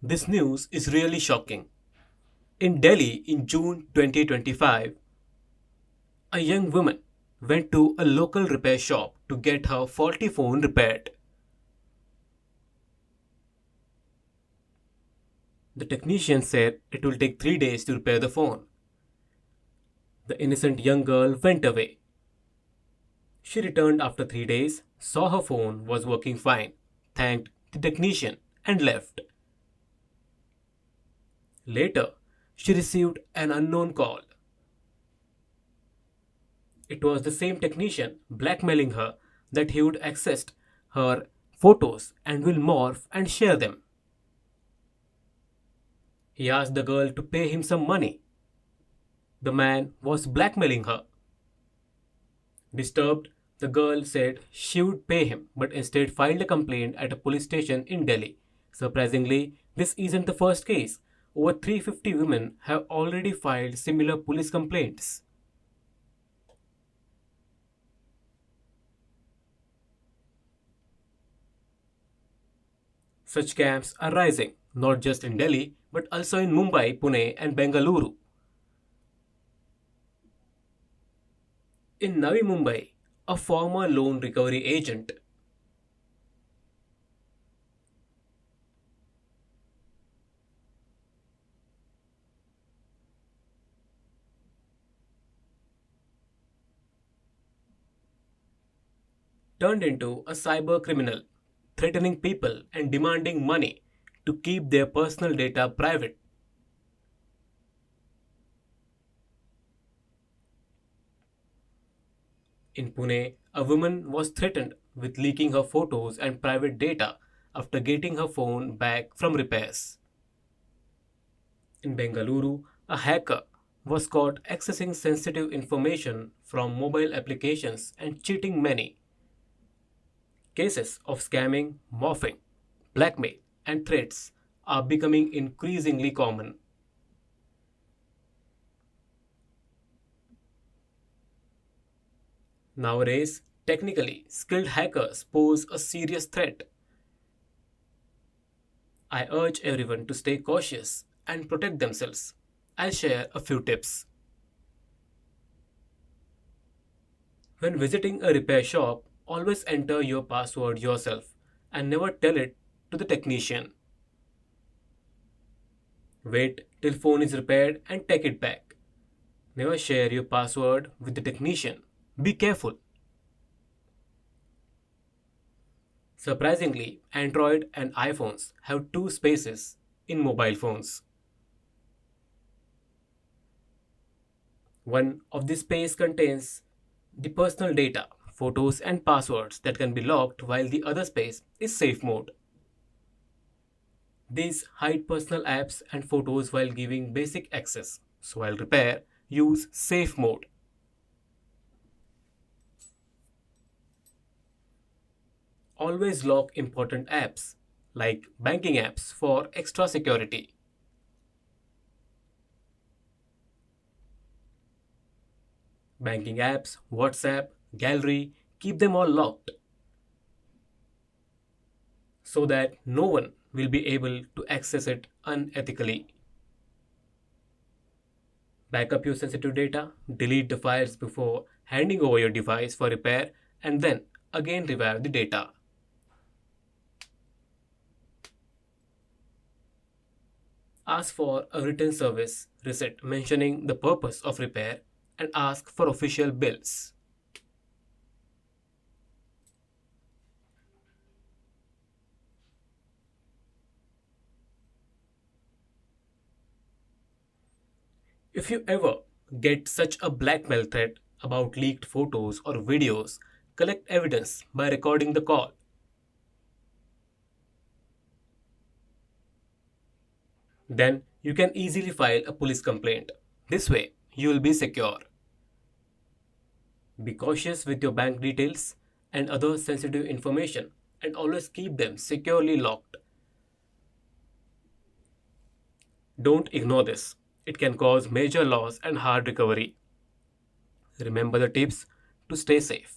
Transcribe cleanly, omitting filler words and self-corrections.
This news is really shocking. In Delhi in June 2025, a young woman went to a local repair shop to get her faulty phone repaired. The technician said it will take 3 days to repair the phone. The innocent young girl went away. She returned after 3 days, saw her phone was working fine, thanked the technician, and left. Later, she received an unknown call. It was the same technician blackmailing her that he would access her photos and will morph and share them. He asked the girl to pay him some money. The man was blackmailing her. Disturbed, the girl said she would pay him but instead filed a complaint at a police station in Delhi. Surprisingly, this isn't the first case. Over 350 women have already filed similar police complaints. Such scams are rising, not just in Delhi, but also in Mumbai, Pune, and Bengaluru. In Navi Mumbai, a former loan recovery agent turned into a cyber criminal, threatening people and demanding money to keep their personal data private. In Pune, a woman was threatened with leaking her photos and private data after getting her phone back from repairs. In Bengaluru, a hacker was caught accessing sensitive information from mobile applications and cheating many. Cases of scamming, morphing, blackmail, and threats are becoming increasingly common. Nowadays, technically skilled hackers pose a serious threat. I urge everyone to stay cautious and protect themselves. I'll share a few tips. When visiting a repair shop, always enter your password yourself and never tell it to the technician. Wait till phone is repaired and take it back. Never share your password with the technician. Be careful. Surprisingly, Android and iPhones have two spaces in mobile phones. One of this space contains the personal data, photos, and passwords that can be locked, while the other space is safe mode. These hide personal apps and photos while giving basic access. So while repair, use safe mode. Always lock important apps like banking apps for extra security. Banking apps, WhatsApp, gallery, keep them all locked so that no one will be able to access it unethically. Backup your sensitive data, delete the files before handing over your device for repair, and then again revive the data. Ask for a written service receipt mentioning the purpose of repair and ask for official bills. If you ever get such a blackmail threat about leaked photos or videos, collect evidence by recording the call. Then you can easily file a police complaint. This way, you will be secure. Be cautious with your bank details and other sensitive information and always keep them securely locked. Don't ignore this. It can cause major loss and hard recovery. Remember the tips to stay safe.